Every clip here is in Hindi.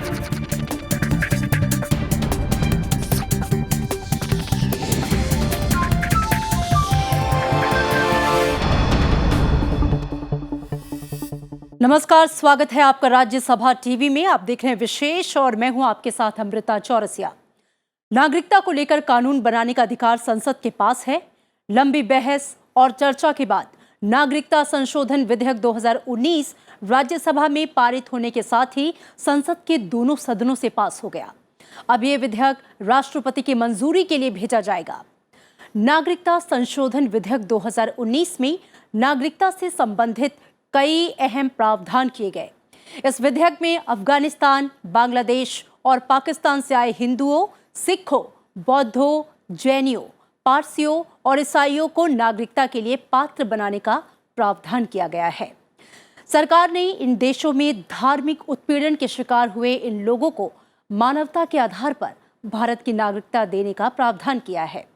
नमस्कार, स्वागत है आपका राज्यसभा टीवी में। आप देख रहे हैं विशेष और मैं हूं आपके साथ अमृता चौरसिया। नागरिकता को लेकर कानून बनाने का अधिकार संसद के पास है। लंबी बहस और चर्चा के बाद नागरिकता संशोधन विधेयक 2019 राज्यसभा में पारित होने के साथ ही संसद के दोनों सदनों से पास हो गया। अब ये विधेयक राष्ट्रपति की मंजूरी के लिए भेजा जाएगा। नागरिकता संशोधन विधेयक 2019 में नागरिकता से संबंधित कई अहम प्रावधान किए गए। इस विधेयक में अफगानिस्तान, बांग्लादेश और पाकिस्तान से आए हिंदुओं, सिखों, बौद्धों, जैनियों, पारसियों और ईसाइयों को नागरिकता के लिए पात्र बनाने का प्रावधान किया गया है। सरकार ने इन देशों में धार्मिक उत्पीड़न के शिकार हुए इन लोगों को मानवता के आधार पर भारत की नागरिकता देने का प्रावधान किया है।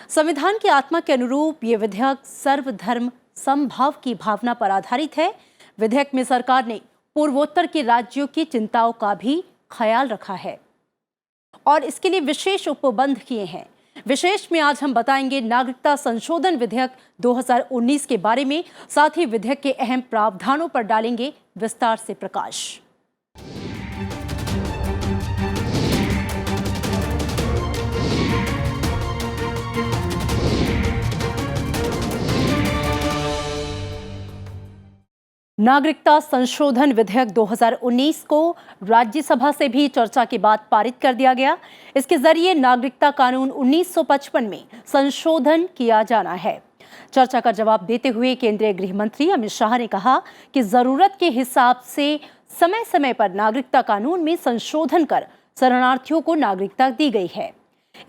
संविधान की आत्मा के अनुरूप ये विधेयक सर्वधर्म समभाव की भावना पर आधारित है। विधेयक में सरकार ने पूर्वोत्तर के राज्यों की चिंताओं का भी ख्याल रखा है और इसके लिए विशेष उपबंध किए हैं। विशेष में आज हम बताएंगे नागरिकता संशोधन विधेयक 2019 के बारे में, साथ ही विधेयक के अहम प्रावधानों पर डालेंगे विस्तार से प्रकाश। नागरिकता संशोधन विधेयक 2019 को राज्यसभा से भी चर्चा के बाद पारित कर दिया गया। इसके जरिए नागरिकता कानून 1955 में संशोधन किया जाना है। चर्चा का जवाब देते हुए केंद्रीय गृह मंत्री अमित शाह ने कहा कि जरूरत के हिसाब से समय समय पर नागरिकता कानून में संशोधन कर शरणार्थियों को नागरिकता दी गई है।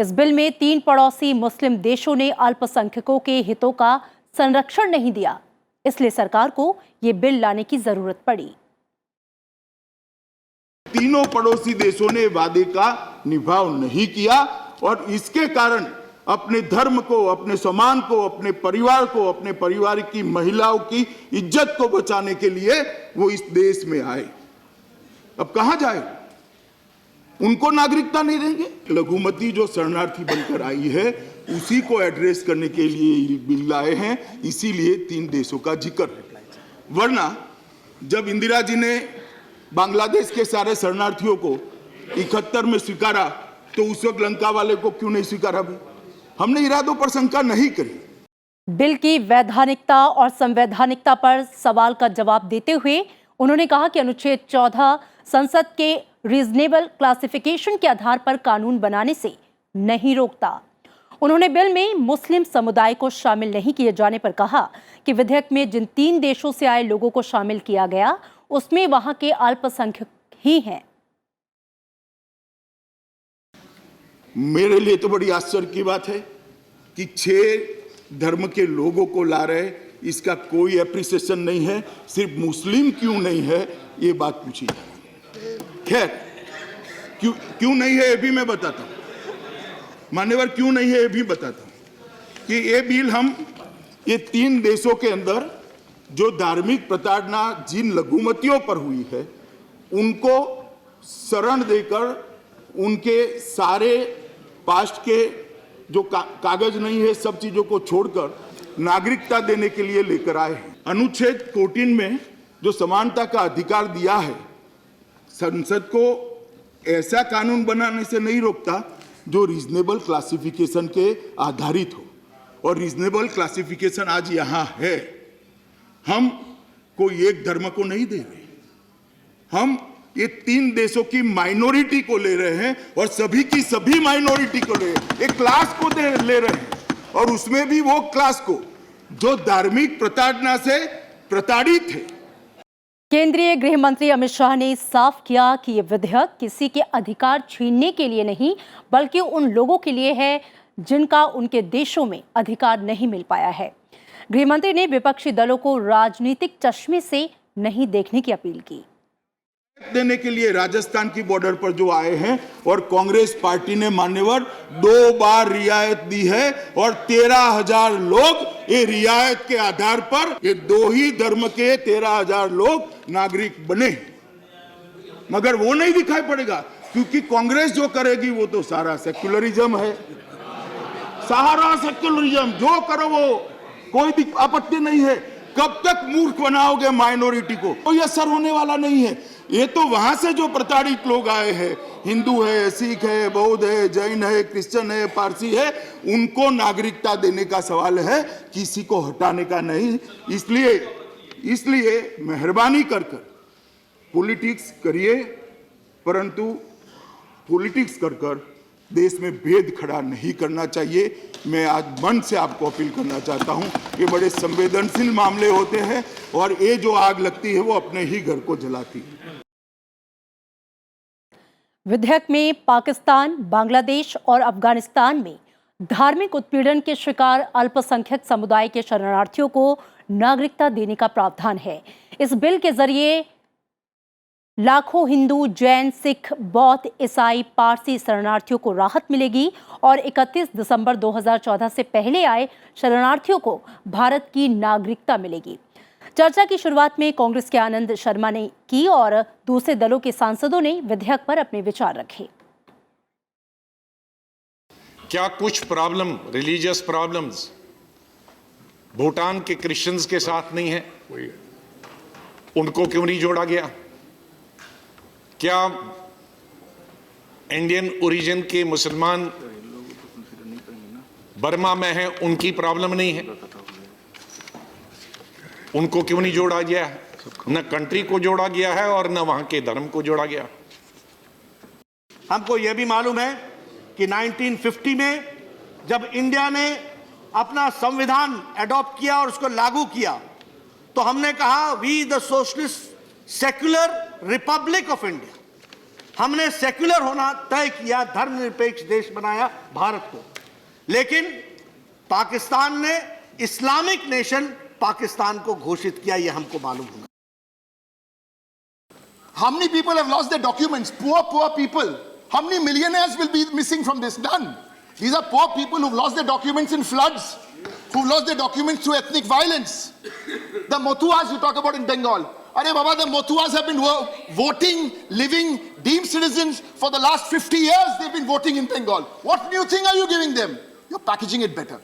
इस बिल में 3 पड़ोसी मुस्लिम देशों ने अल्पसंख्यकों के हितों का संरक्षण नहीं दिया, इसलिए सरकार को ये बिल लाने की जरूरत पड़ी। तीनों पड़ोसी देशों ने वादे का निभाव नहीं किया और इसके कारण अपने धर्म को, अपने सम्मान को, अपने परिवार को, अपने परिवार की महिलाओं की इज्जत को बचाने के लिए वो इस देश में आए। अब कहां जाए? उनको नागरिकता नहीं देंगे। लघुमती जो शरणार्थी बनकर आई है उसी को एड्रेस करने के लिए बिल लाए हैं, इसीलिए 3 देशों का जिक्र है। वरना जब इंदिरा जी ने बांग्लादेश के सारे शरणार्थियों को 71 में स्वीकारा तो उस वक्त लंका वाले को क्यों नहीं स्वीकारा? हमने इरादों पर शंका नहीं करी। बिल की वैधानिकता और संवैधानिकता पर सवाल का जवाब देते हुए उन्होंने कहा कि अनुच्छेद 14 संसद के रीजनेबल क्लासिफिकेशन के आधार पर कानून बनाने से नहीं रोकता। उन्होंने बिल में मुस्लिम समुदाय को शामिल नहीं किए जाने पर कहा कि विधेयक में जिन 3 देशों से आए लोगों को शामिल किया गया उसमें वहां के अल्पसंख्यक ही हैं। मेरे लिए तो बड़ी आश्चर्य की बात है कि 6 धर्म के लोगों को ला रहे, इसका कोई एप्रिसिएशन नहीं है। सिर्फ मुस्लिम क्यों नहीं है ये बात पूछी। खैर, क्यों नहीं है ये भी मैं बताता हूं। मान्यवर क्यों नहीं है ये भी बताता हूं कि ये बिल हम ये 3 देशों के अंदर जो धार्मिक प्रताड़ना जिन लघुमतियों पर हुई है उनको शरण देकर उनके सारे पास्ट के जो कागज नहीं है सब चीजों को छोड़कर नागरिकता देने के लिए लेकर आए हैं। अनुच्छेद 14 में जो समानता का अधिकार दिया है, संसद को ऐसा कानून बनाने से नहीं रोकता जो रीजनेबल क्लासिफिकेशन के आधारित हो। और रीजनेबल क्लासिफिकेशन आज यहां है। हम कोई एक धर्म को नहीं दे रहे, हम ये 3 देशों की माइनॉरिटी को ले रहे हैं और सभी की सभी माइनॉरिटी को ले रहे हैं। एक क्लास को ले रहे हैं और उसमें भी वो क्लास को जो धार्मिक प्रताड़ना से प्रताड़ित है। केंद्रीय गृह मंत्री अमित शाह ने साफ किया कि ये विधेयक किसी के अधिकार छीनने के लिए नहीं बल्कि उन लोगों के लिए है जिनका उनके देशों में अधिकार नहीं मिल पाया है। गृह मंत्री ने विपक्षी दलों को राजनीतिक चश्मे से नहीं देखने की अपील की। देने के लिए राजस्थान की बॉर्डर पर जो आए हैं और कांग्रेस पार्टी ने मान्यवर 2 बार रियायत दी है और 13,000 लोग ये रियायत के आधार पर ये 2 ही धर्म के 13,000 लोग नागरिक बने। मगर वो नहीं दिखाई पड़ेगा, क्योंकि कांग्रेस जो करेगी वो तो सारा सेक्युलरिज्म है, सारा सेक्युलरिज्म। जो करो वो कोई आपत्ति नहीं है। कब तक मूर्ख बनाओगे माइनॉरिटी को, कोई असर होने वाला नहीं है। ये तो वहां से जो प्रताड़ित लोग आए हैं, हिंदू है, सिख है, बौद्ध है, जैन है, क्रिश्चियन है, पारसी है, उनको नागरिकता देने का सवाल है, किसी को हटाने का नहीं। इसलिए मेहरबानी कर पॉलिटिक्स करिए, परंतु पॉलिटिक्स कर देश में भेद खड़ा नहीं करना चाहिए। मैं आज मन से आपको अपील करना चाहता हूं, ये बड़े संवेदनशील मामले होते हैं और ये जो आग लगती है वो अपने ही घर को जलाती है। विधेयक में पाकिस्तान, बांग्लादेश और अफगानिस्तान में धार्मिक उत्पीड़न के शिकार अल्पसंख्यक समुदाय के शरणार्थियों को नागरिकता देने का प्रावधान है। इस बिल के जरिए लाखों हिंदू, जैन, सिख, बौद्ध, ईसाई, पारसी शरणार्थियों को राहत मिलेगी और 31 दिसंबर 2014 से पहले आए शरणार्थियों को भारत की नागरिकता मिलेगी। चर्चा की शुरुआत में कांग्रेस के आनंद शर्मा ने की और दूसरे दलों के सांसदों ने विधेयक पर अपने विचार रखे। क्या कुछ प्रॉब्लम, रिलीजियस प्रॉब्लम्स भूटान के क्रिश्चियंस के साथ नहीं है? उनको क्यों नहीं जोड़ा गया? क्या इंडियन ओरिजिन के मुसलमान बर्मा में हैं, उनकी प्रॉब्लम नहीं है? उनको क्यों नहीं जोड़ा गया? न कंट्री को जोड़ा गया है और न वहां के धर्म को जोड़ा गया। हमको यह भी मालूम है कि 1950 में जब इंडिया ने अपना संविधान एडॉप्ट किया और उसको लागू किया, तो हमने कहा we the socialist secular republic of India. हमने सेक्युलर होना तय किया, धर्मनिरपेक्ष देश बनाया भारत को। लेकिन पाकिस्तान ने इस्लामिक नेशन पाकिस्तान को घोषित किया, यह हमको मालूम होगा। How many people have lost their documents? Poor people. How many millionaires will be missing from this? None. These are poor people who've lost their documents in floods, who've lost their documents through ethnic violence. The Motuas you talk about in Bengal. Arey Baba, the Motuas have been voting, living, deemed citizens for the last 50 years. They've been voting in Bengal. What new thing are you giving them? You're packaging it better.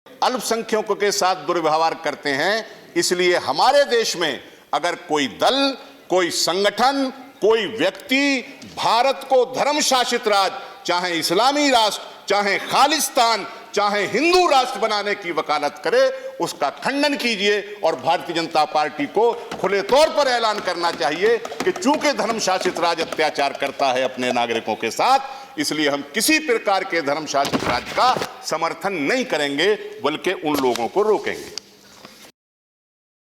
अल्पसंख्यकों के साथ दुर्व्यवहार करते हैं। इसलिए हमारे देश में अगर कोई दल, कोई संगठन, कोई व्यक्ति भारत को धर्म शासित राज्य, चाहे इस्लामी राष्ट्र, चाहे खालिस्तान, चाहे हिंदू राष्ट्र बनाने की वकालत करे, उसका खंडन कीजिए और भारतीय जनता पार्टी को खुले तौर पर ऐलान करना चाहिए कि चूंकि धर्म शासित राज्य अत्याचार करता है अपने नागरिकों के साथ, इसलिए हम किसी प्रकार के धर्म शासित राज्य का समर्थन नहीं करेंगे, बल्कि उन लोगों को रोकेंगे।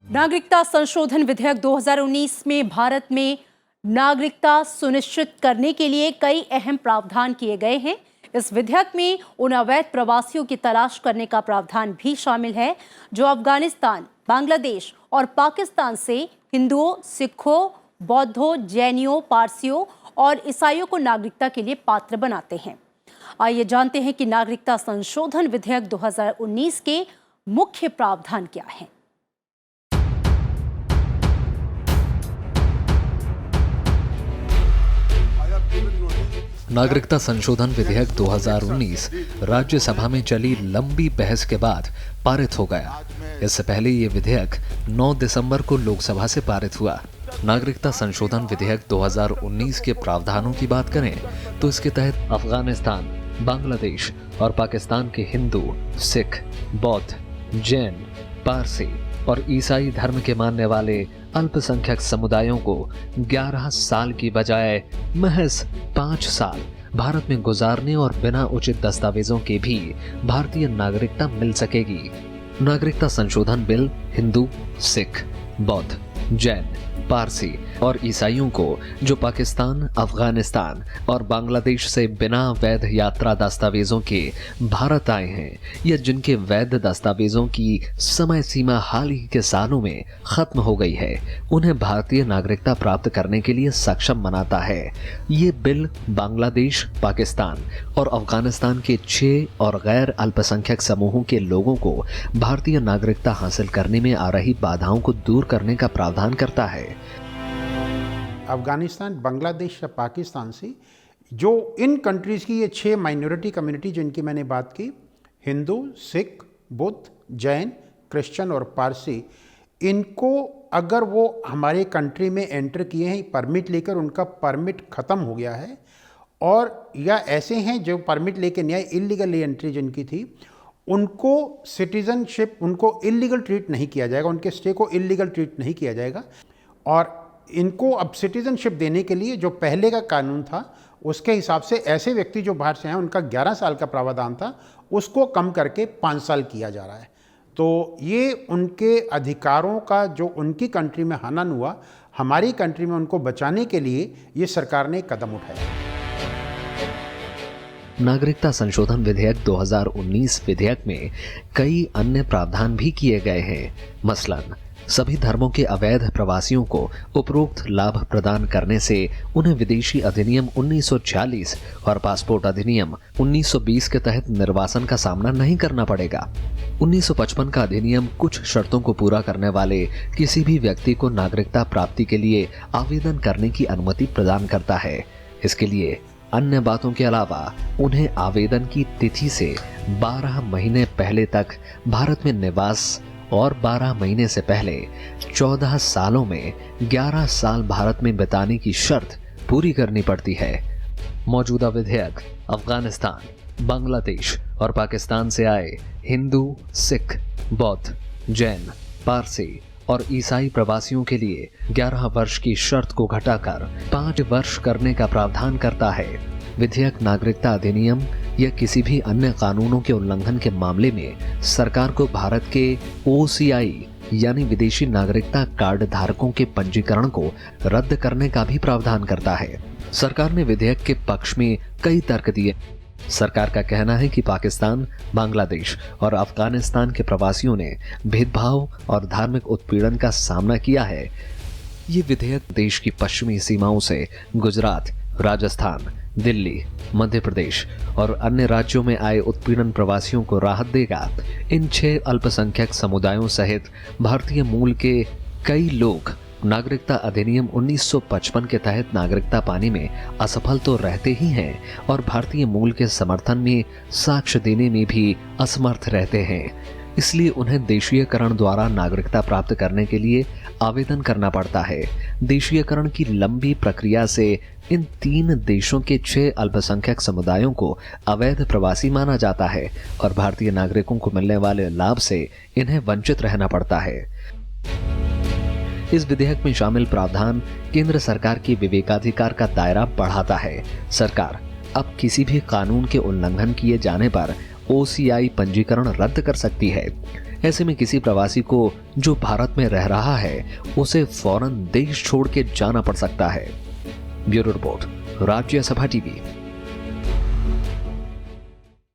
नागरिकता संशोधन विधेयक 2019 में भारत में नागरिकता सुनिश्चित करने के लिए कई अहम प्रावधान किए गए हैं। इस विधेयक में उन अवैध प्रवासियों की तलाश करने का प्रावधान भी शामिल है जो अफगानिस्तान, बांग्लादेश और पाकिस्तान से हिंदुओं, सिखों, बौद्धों, जैनियों, पारसियों और ईसाइयों को नागरिकता के लिए पात्र बनाते हैं। आइए जानते हैं कि नागरिकता संशोधन विधेयक 2019 के मुख्य प्रावधान क्या हैं। नागरिकता संशोधन विधेयक 2019 राज्यसभा में चली लंबी बहस के बाद पारित हो गया। इससे पहले ये विधेयक 9 दिसंबर को लोकसभा से पारित हुआ। नागरिकता संशोधन विधेयक 2019 के प्रावधानों की बात करें तो इसके तहत अफगानिस्तान, बांग्लादेश और पाकिस्तान के हिंदू, सिख, बौद्ध, जैन, पारसी और ईसाई धर्म के मानने वाले अल्पसंख्यक समुदायों को 11 साल की बजाय महज 5 साल भारत में गुजारने और बिना उचित दस्तावेजों के भी भारतीय नागरिकता मिल सकेगी। नागरिकता संशोधन बिल हिंदू, सिख, बौद्ध, जैन, पारसी और ईसाइयों को जो पाकिस्तान, अफगानिस्तान और बांग्लादेश से बिना वैध यात्रा दस्तावेजों के भारत आए हैं या जिनके वैध दस्तावेजों की समय सीमा हाल ही के सालों में खत्म हो गई है, उन्हें भारतीय नागरिकता प्राप्त करने के लिए सक्षम बनाता है। ये बिल बांग्लादेश, पाकिस्तान और अफगानिस्तान के 6 और गैर अल्पसंख्यक समूहों के लोगों को भारतीय नागरिकता हासिल करने में आ रही बाधाओं को दूर करने का प्रावधान करता है। अफ़गानिस्तान, बांग्लादेश या पाकिस्तान से, जो इन कंट्रीज़ की ये 6 माइनॉरिटी कम्युनिटी जिनकी मैंने बात की, हिंदू, सिख, बुद्ध, जैन, क्रिश्चियन और पारसी, इनको अगर वो हमारे कंट्री में एंटर किए हैं परमिट लेकर, उनका परमिट ख़त्म हो गया है, और या ऐसे हैं जो परमिट लेके नहीं आए, इलीगल एंट्री जिनकी थी, उनको सिटीज़नशिप, उनको इलीगल ट्रीट नहीं किया जाएगा, उनके स्टे को इलीगल ट्रीट नहीं किया जाएगा। और इनको अब सिटीज़नशिप देने के लिए जो पहले का कानून था उसके हिसाब से ऐसे व्यक्ति जो बाहर से आए उनका 11 साल का प्रावधान था, उसको कम करके 5 साल किया जा रहा है। तो ये उनके अधिकारों का जो उनकी कंट्री में हनन हुआ, हमारी कंट्री में उनको बचाने के लिए ये सरकार ने कदम उठाया। नागरिकता संशोधन विधेयक 2019 विधेयक में कई अन्य प्रावधान भी किए गए हैं। मसलन सभी धर्मों के अवैध प्रवासियों को उपरोक्त लाभ प्रदान करने से उन्हें विदेशी अधिनियम 1946 और पासपोर्ट अधिनियम 1920 के तहत निर्वासन का सामना नहीं करना पड़ेगा। 1955 का अधिनियम कुछ शर्तों को पूरा करने वाले किसी भी व्यक्ति को नागरिकता प्राप्ति के लिए आवेदन करने की अनुमति प्रदान करता है। इसके लिए अन्य बातों के अलावा उन्हें आवेदन की तिथि से 12 महीने पहले तक भारत में निवास और 12 महीने से पहले 14 सालों में 11 साल भारत में बिताने की शर्त पूरी करनी पड़ती है। मौजूदा विधेयक अफगानिस्तान, बांग्लादेश और पाकिस्तान से आए हिंदू, सिख, बौद्ध, जैन, पारसी और ईसाई प्रवासियों के लिए 11 वर्ष की शर्त को घटाकर 5 वर्ष करने का प्रावधान करता है। विधेयक नागरिकता अधिनियम या किसी भी अन्य कानूनों के उल्लंघन के मामले में सरकार को भारत के OCI यानी विदेशी नागरिकता कार्ड धारकों के पंजीकरण को रद्द करने का भी प्रावधान करता है। सरकार ने विधेयक के पक्ष में कई तर्क दिए। सरकार का कहना है कि पाकिस्तान, बांग्लादेश और अफगानिस्तान के प्रवासियों ने भेदभाव और धार्मिक उत्पीड़न का सामना किया है। ये विधेयक देश की पश्चिमी सीमाओं से गुजरात, राजस्थान, दिल्ली, मध्य प्रदेश और अन्य राज्यों में आए उत्पीड़न प्रवासियों को राहत देगा। इन 6 अल्पसंख्यक समुदायों सहित भारतीय मूल के कई लोग नागरिकता अधिनियम 1955 के तहत नागरिकता पाने में असफल तो रहते ही हैं और भारतीय मूल के समर्थन में साक्ष्य देने में भी असमर्थ रहते हैं। इसलिए उन्हें देशीयकरण द्वारा नागरिकता प्राप्त करने के लिए आवेदन करना पड़ता है। देशीयकरण की लंबी प्रक्रिया से इन 3 देशों के 6 अल्पसंख्यक समुदायों को अवैध प्रवासी माना जाता है और भारतीय नागरिकों को मिलने वाले लाभ से इन्हें वंचित रहना पड़ता है। इस विधेयक में शामिल प्रावधान केंद्र सरकार के विवेकाधिकार का दायरा बढ़ाता है। सरकार अब किसी भी कानून के उल्लंघन किए जाने पर OCI पंजीकरण रद्द कर सकती है। ऐसे में किसी प्रवासी को जो भारत में रह रहा है उसे फौरन देश छोड़ के जाना पड़ सकता है। Bureau report, Rajya Sabha TV.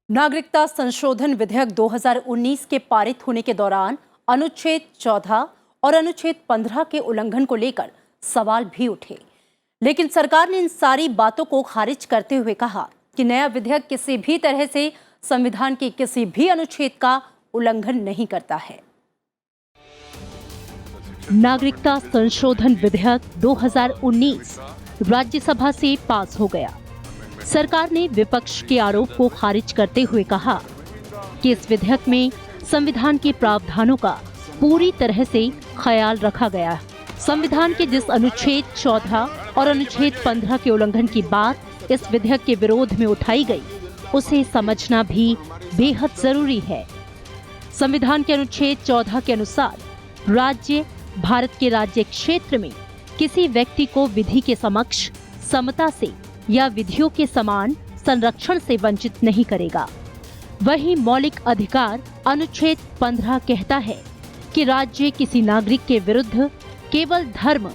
नागरिकता संशोधन विधेयक 2019 के पारित होने के दौरान अनुच्छेद 14 और अनुच्छेद 15 के उल्लंघन को लेकर सवाल भी उठे, लेकिन सरकार ने इन सारी बातों को खारिज करते हुए कहा कि नया विधेयक किसी भी तरह से संविधान के किसी भी अनुच्छेद का उल्लंघन नहीं करता है। नागरिकता संशोधन विधेयक 2019 राज्यसभा से पास हो गया। सरकार ने विपक्ष के आरोप को खारिज करते हुए कहा कि इस विधेयक में संविधान के प्रावधानों का पूरी तरह से ख्याल रखा गया है। संविधान के जिस अनुच्छेद 14 और अनुच्छेद 15 के उल्लंघन की बात इस विधेयक के विरोध में उठाई गई, उसे समझना भी बेहद जरूरी है। संविधान के अनुच्छेद 14 के अनुसार राज्य भारत के राज्य क्षेत्र में किसी व्यक्ति को विधि के समक्ष समता से या विधियों के समान संरक्षण से वंचित नहीं करेगा। वहीं मौलिक अधिकार अनुच्छेद 15 कहता है कि राज्य किसी नागरिक के विरुद्ध केवल धर्म,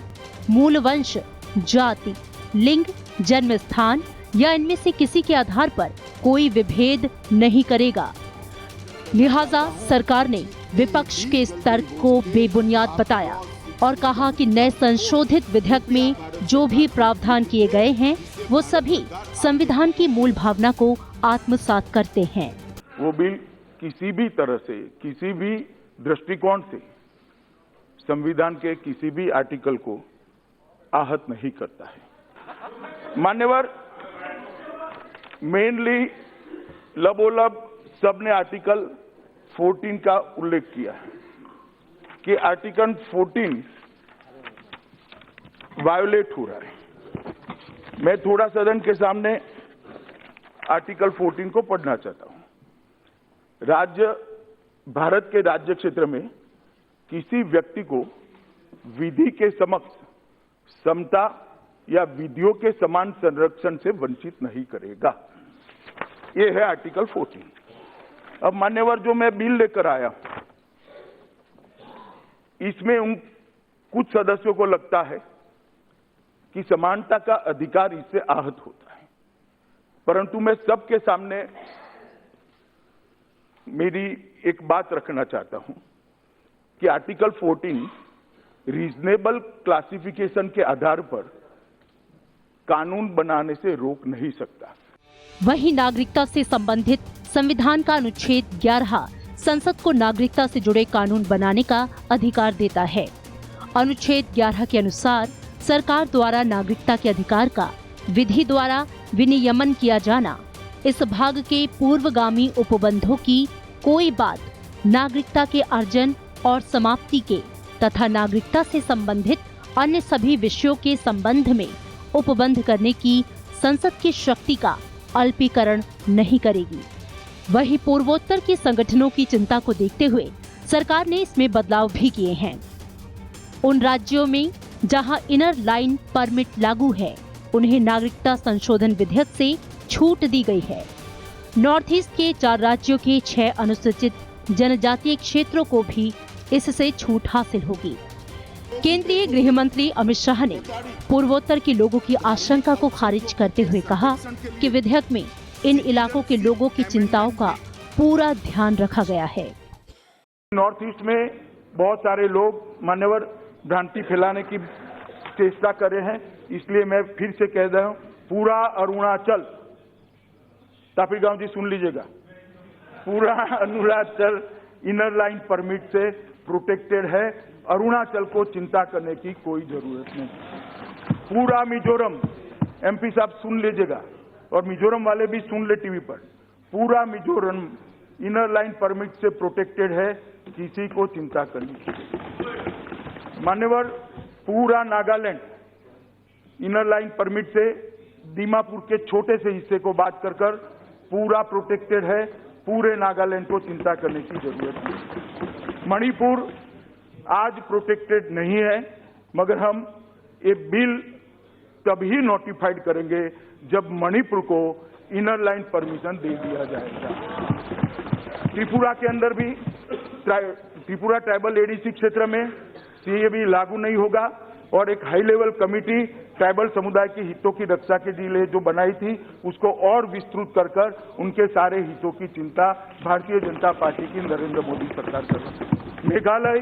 मूल वंश, जाति, लिंग, जन्म स्थान या इनमें से किसी के आधार पर कोई विभेद नहीं करेगा। लिहाजा सरकार ने विपक्ष के इस तर्क को बेबुनियाद बताया और कहा कि नए संशोधित विधेयक में जो भी प्रावधान किए गए हैं वो सभी संविधान की मूल भावना को आत्मसात करते हैं। वो बिल किसी भी तरह से, किसी भी दृष्टिकोण से संविधान के किसी भी आर्टिकल को आहत नहीं करता है। मान्यवर, मेनली लबोलब सबने आर्टिकल 14 का उल्लेख किया है कि आर्टिकल 14 वायोलेट हो रहा है। मैं थोड़ा सदन के सामने आर्टिकल 14 को पढ़ना चाहता हूं। भारत के राज्य क्षेत्र में किसी व्यक्ति को विधि के समक्ष समता या विधियों के समान संरक्षण से वंचित नहीं करेगा। ये है आर्टिकल 14। अब मान्यवर, जो मैं बिल लेकर आया, इसमें उन कुछ सदस्यों को लगता है कि समानता का अधिकार इससे आहत होता है, परंतु मैं सबके सामने मेरी एक बात रखना चाहता हूं कि आर्टिकल 14 रीजनेबल क्लासिफिकेशन के आधार पर कानून बनाने से रोक नहीं सकता। वहीं नागरिकता से संबंधित संविधान का अनुच्छेद 11 संसद को नागरिकता से जुड़े कानून बनाने का अधिकार देता है। अनुच्छेद 11 के अनुसार सरकार द्वारा नागरिकता के अधिकार का विधि द्वारा विनियमन किया जाना, इस भाग के पूर्वगामी उपबंधों की कोई बात नागरिकता के अर्जन और समाप्ति के तथा नागरिकता से संबंधित अन्य सभी विषयों के संबंध में उपबंध करने की संसद की शक्ति का अल्पीकरण नहीं करेगी। वहीं पूर्वोत्तर के संगठनों की चिंता को देखते हुए सरकार ने इसमें बदलाव भी किए हैं। उन राज्यों में जहां इनर लाइन परमिट लागू है, उन्हें नागरिकता संशोधन विधेयक से छूट दी गई है। नॉर्थ ईस्ट के 4 राज्यों के 6 अनुसूचित जनजातीय क्षेत्रों को भी इससे छूट हासिल होगी। केंद्रीय गृह मंत्री अमित शाह ने पूर्वोत्तर के लोगों की आशंका को खारिज करते हुए कहा कि विधेयक में इन इलाकों के लोगों की चिंताओं का पूरा ध्यान रखा गया है। नॉर्थ ईस्ट में बहुत सारे लोग मान्यवर भ्रांति फैलाने की चेष्टा कर रहे हैं, इसलिए मैं फिर से कह रहा हूं, पूरा अरुणाचल, तापी गांव जी सुन लीजिएगा, पूरा अरुणाचल इनर लाइन परमिट से प्रोटेक्टेड है। अरुणाचल को चिंता करने की कोई जरूरत नहीं। पूरा मिजोरम, एमपी साहब सुन लीजिएगा और मिजोरम वाले भी सुन ले टीवी पर, पूरा मिजोरम इनर लाइन परमिट से प्रोटेक्टेड है, किसी को चिंता करनी चाहिए। मान्यवर, पूरा नागालैंड इनर लाइन परमिट से दीमापुर के छोटे से हिस्से को बात कर पूरा प्रोटेक्टेड है, पूरे नागालैंड को चिंता करने की जरूरत नहीं। मणिपुर आज प्रोटेक्टेड नहीं है, मगर हम ये बिल तभी नोटिफाइड करेंगे जब मणिपुर को इनर लाइन परमिशन दे दिया जाएगा। त्रिपुरा के अंदर भी त्रिपुरा ट्राइबल एडीसी क्षेत्र में सीए भी लागू नहीं होगा और एक हाई लेवल कमेटी ट्राइबल समुदाय के हितों की रक्षा के लिए जो बनाई थी, उसको और विस्तृत कर उनके सारे हितों की चिंता भारतीय जनता पार्टी की नरेंद्र मोदी सरकार कर रही है। मेघालय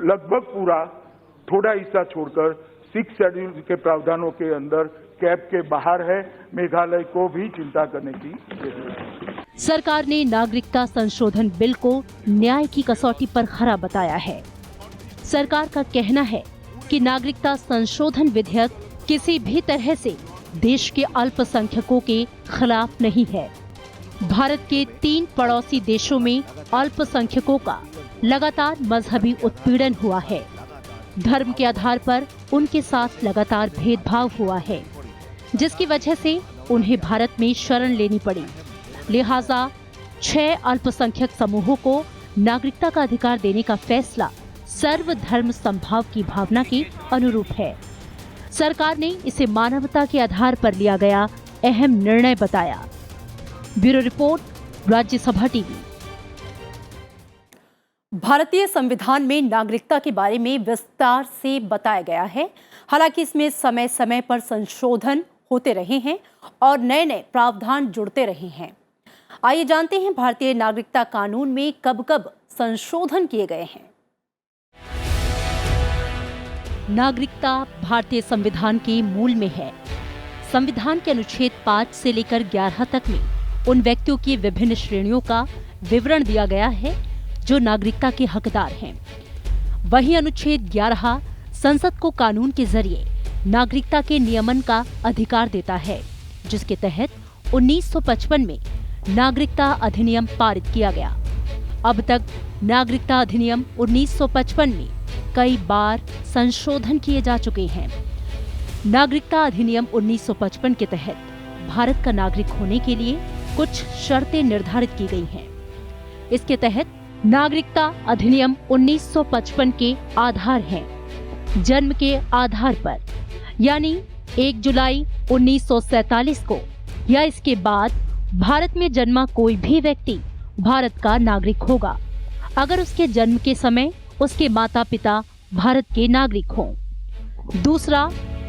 लगभग पूरा, थोड़ा हिस्सा छोड़कर 6 शेड्यूल के प्रावधानों के अंदर कैब के बाहर है। मेघालय को भी चिंता करने की जरूरत है। सरकार ने नागरिकता संशोधन बिल को न्याय की कसौटी पर खरा बताया है। सरकार का कहना है कि नागरिकता संशोधन विधेयक किसी भी तरह से देश के अल्पसंख्यकों के खिलाफ नहीं है। भारत के 3 पड़ोसी देशों में अल्पसंख्यकों का लगातार मजहबी उत्पीड़न हुआ है। धर्म के आधार पर उनके साथ लगातार भेदभाव हुआ है, जिसकी वजह से उन्हें भारत में शरण लेनी पड़ी। लिहाजा 6 अल्पसंख्यक समूहों को नागरिकता का अधिकार देने का फैसला सर्वधर्म समभाव की भावना के अनुरूप है। सरकार ने इसे मानवता के आधार पर लिया गया अहम निर्णय बताया। Bureau report, Rajya Sabha TV. भारतीय संविधान में नागरिकता के बारे में विस्तार से बताया गया है। हालांकि इसमें समय समय पर संशोधन होते रहे हैं और नए नए प्रावधान जुड़ते रहे हैं। आइए जानते हैं भारतीय नागरिकता कानून में कब कब संशोधन किए गए हैं। नागरिकता भारतीय संविधान के मूल में है। संविधान के अनुच्छेद 5 से लेकर 11 तक में उन व्यक्तियों की विभिन्न श्रेणियों का विवरण दिया गया है जो नागरिकता के हकदार हैं। वहीं अनुच्छेद 11 संसद को कानून के जरिए नागरिकता के नियमन का अधिकार देता है, जिसके तहत 1955 में नागरिकता अधिनियम पारित किया गया। अब तक नागरिकता अधिनियम 1955 में कई बार संशोधन किए जा चुके हैं। नागरिकता अधिनियम 1955 के तहत भारत का नागरिक होने के लिए कुछ शर्तें निर्धारित की गई हैं। इसके तहत नागरिकता अधिनियम 1955 के आधार हैं जन्म के आधार पर, यानी 1 जुलाई 1947 को या इसके बाद भारत में जन्मा कोई भी व्यक्ति भारत का नागरिक होगा, अगर उसके जन्म के समय उसके माता पिता भारत के नागरिक हों। दूसरा,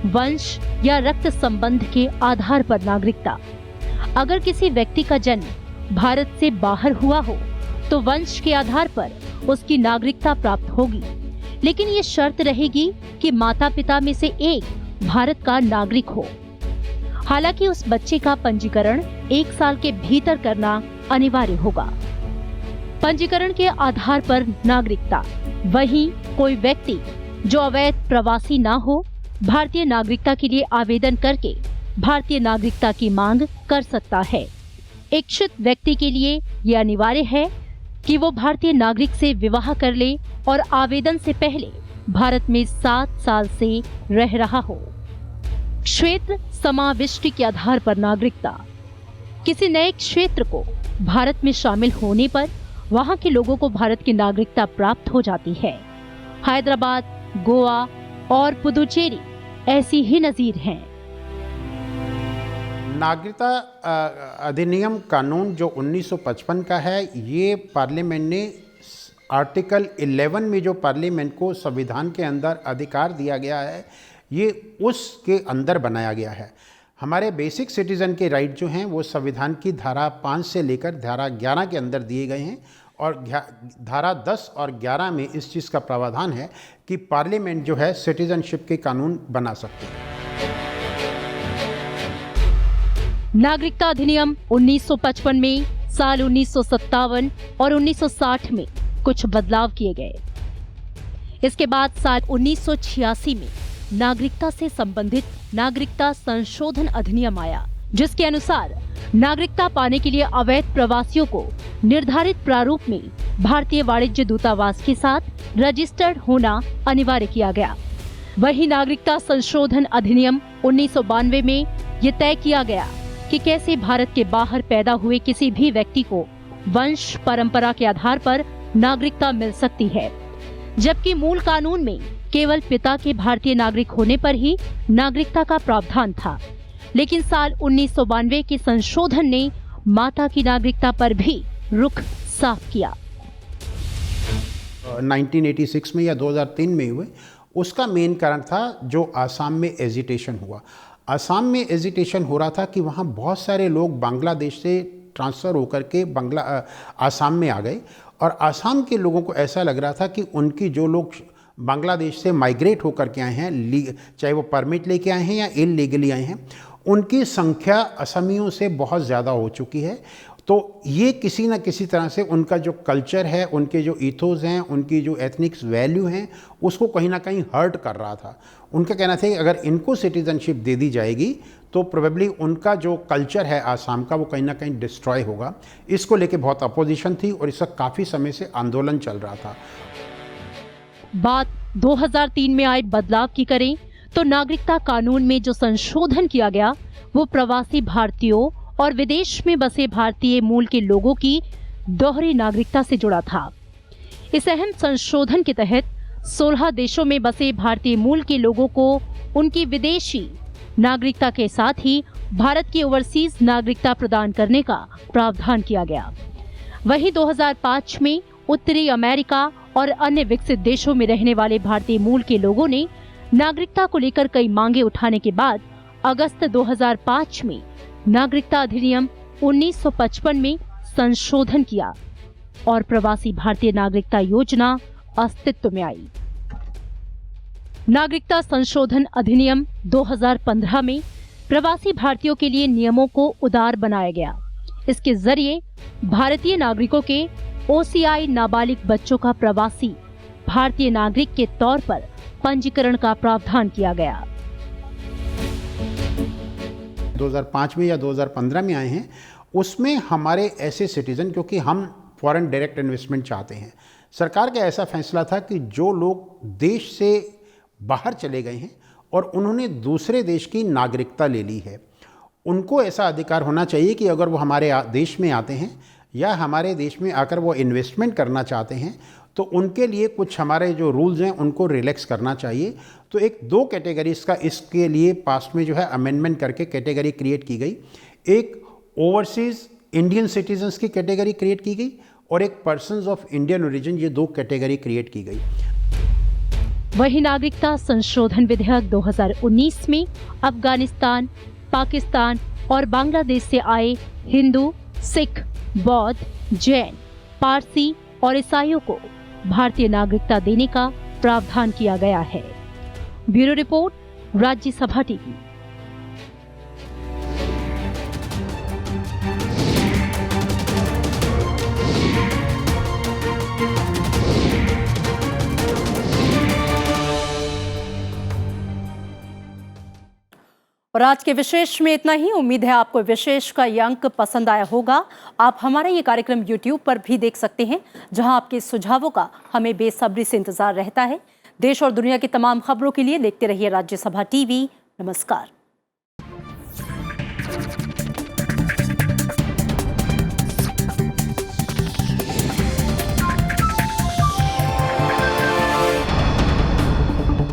वंश या रक्त संबंध के आधार पर नागरिकता। अगर किसी व्यक्ति का जन्म भारत से बाहर हुआ हो तो वंश के आधार पर उसकी नागरिकता प्राप्त होगी, लेकिन ये शर्त रहेगी कि माता पिता में से एक भारत का नागरिक हो। हालांकि उस बच्चे का पंजीकरण 1 साल के भीतर करना अनिवार्य होगा। पंजीकरण के आधार पर नागरिकता। वहीं कोई व्यक्ति जो अवैध प्रवासी ना हो, भारतीय नागरिकता के लिए आवेदन करके भारतीय नागरिकता की मांग कर सकता है। इच्छुक व्यक्ति के लिए यह अनिवार्य है कि वो भारतीय नागरिक से विवाह कर ले और आवेदन से पहले भारत में 7 साल से रह रहा हो। क्षेत्र समाविष्टि के आधार पर नागरिकता। किसी नए क्षेत्र को भारत में शामिल होने पर वहां के लोगों को भारत की नागरिकता प्राप्त हो जाती है। हैदराबाद, गोवा और पुदुचेरी ऐसी ही नजीर हैं। नागरिकता अधिनियम कानून जो 1955 का है, ये पार्लियामेंट ने आर्टिकल 11 में जो पार्लियामेंट को संविधान के अंदर अधिकार दिया गया है, ये उसके अंदर बनाया गया है। हमारे बेसिक सिटीज़न के राइट जो हैं वो संविधान की धारा 5 से लेकर धारा 11 के अंदर दिए गए हैं, और धारा 10 और 11 में इस चीज़ का प्रावधान है कि पार्लियामेंट जो है सिटीजनशिप के कानून बना सकती है। नागरिकता अधिनियम 1955 में साल 1957 और 1960 में कुछ बदलाव किए गए। इसके बाद साल 1986 में नागरिकता से संबंधित नागरिकता संशोधन अधिनियम आया, जिसके अनुसार नागरिकता पाने के लिए अवैध प्रवासियों को निर्धारित प्रारूप में भारतीय वाणिज्य दूतावास के साथ रजिस्टर्ड होना अनिवार्य किया गया। वहीं नागरिकता संशोधन अधिनियम 1992 में ये तय किया गया कि कैसे भारत के बाहर पैदा हुए किसी भी व्यक्ति को वंश परंपरा के आधार पर नागरिकता मिल सकती है, जबकि मूल कानून में केवल पिता के भारतीय नागरिक होने पर ही नागरिकता का प्रावधान था। लेकिन साल 1992 के संशोधन ने माता की नागरिकता पर भी रुख साफ किया। 1986 में या 2003 में हुए, उसका मेन कारण था जो आसाम में एजिटेशन हुआ। आसाम में एजिटेशन हो रहा था कि वहाँ बहुत सारे लोग बांग्लादेश से ट्रांसफ़र होकर के आसाम में आ गए, और आसाम के लोगों को ऐसा लग रहा था कि उनकी जो लोग बांग्लादेश से माइग्रेट होकर के आए हैं, चाहे वो परमिट लेके आए हैं या इल्लीगली आए हैं, उनकी संख्या असमियों से बहुत ज़्यादा हो चुकी है। तो ये किसी न किसी तरह से उनका जो कल्चर है, उनके जो ईथोस हैं, उनकी जो एथनिक्स वैल्यू हैं, उसको कहीं ना कहीं हर्ट कर रहा था। उनका कहना था कि अगर इनको सिटीजनशिप दे दी जाएगी तो प्रोबेबली उनका जो कल्चर है आसाम का, वो कहीं ना कहीं डिस्ट्रॉय होगा। इसको लेके बहुत अपोजिशन थी और इसका काफ़ी समय से आंदोलन चल रहा था। बात 2003 में आए बदलाव की करें तो नागरिकता कानून में जो संशोधन किया गया वो प्रवासी भारतीयों और विदेश में बसे भारतीय मूल के लोगों की दोहरी नागरिकता से जुड़ा था। इस अहम संशोधन के तहत 16 देशों में बसे भारतीय मूल के लोगों को उनकी विदेशी नागरिकता के साथ ही भारत की ओवरसीज नागरिकता प्रदान करने का प्रावधान किया गया। वहीं 2005 में उत्तरी अमेरिका और अन्य विकसित देशों में रहने वाले भारतीय मूल के लोगों ने नागरिकता को लेकर कई मांगे उठाने के बाद अगस्त 2005 में नागरिकता अधिनियम 1955 में संशोधन किया और प्रवासी भारतीय नागरिकता योजना अस्तित्व में आई। नागरिकता संशोधन अधिनियम 2015 में प्रवासी भारतीयों के लिए नियमों को उदार बनाया गया। इसके जरिए भारतीय नागरिकों के OCI नाबालिग बच्चों का प्रवासी भारतीय नागरिक के तौर पर पंजीकरण का प्रावधान किया गया। 2005 में या 2015 में आए हैं, उसमें हमारे ऐसे सिटीज़न, क्योंकि हम फॉरेन डायरेक्ट इन्वेस्टमेंट चाहते हैं, सरकार का ऐसा फैसला था कि जो लोग देश से बाहर चले गए हैं और उन्होंने दूसरे देश की नागरिकता ले ली है, उनको ऐसा अधिकार होना चाहिए कि अगर वो हमारे देश में आते हैं या हमारे देश में आकर वो इन्वेस्टमेंट करना चाहते हैं तो उनके लिए कुछ हमारे जो रूल्स हैं उनको रिलैक्स करना चाहिए। तो एक 2 कैटेगरीज का इसके लिए पास्ट में जो है अमेंडमेंट करके कैटेगरी क्रिएट की गई। एक ओवरसीज़ इंडियन सिटीजन्स की कैटेगरी क्रिएट की गई और एक पर्सन्स ऑफ इंडियन ओरिजिन, ये 2 कैटेगरी क्रिएट की गई। वही नागरिकता संशोधन विधेयक 2019 में अफगानिस्तान, पाकिस्तान और बांग्लादेश से आए हिंदू, सिख, बौद्ध, जैन, पारसी और ईसाइयों को भारतीय नागरिकता देने का प्रावधान किया गया है। Bureau report, Rajya Sabha TV. और आज के विशेष में इतना ही। उम्मीद है आपको विशेष का ये अंक पसंद आया होगा। आप हमारा ये कार्यक्रम YouTube पर भी देख सकते हैं, जहां आपके सुझावों का हमें बेसब्री से इंतजार रहता है। देश और दुनिया की तमाम खबरों के लिए देखते रहिए राज्यसभा टीवी। नमस्कार।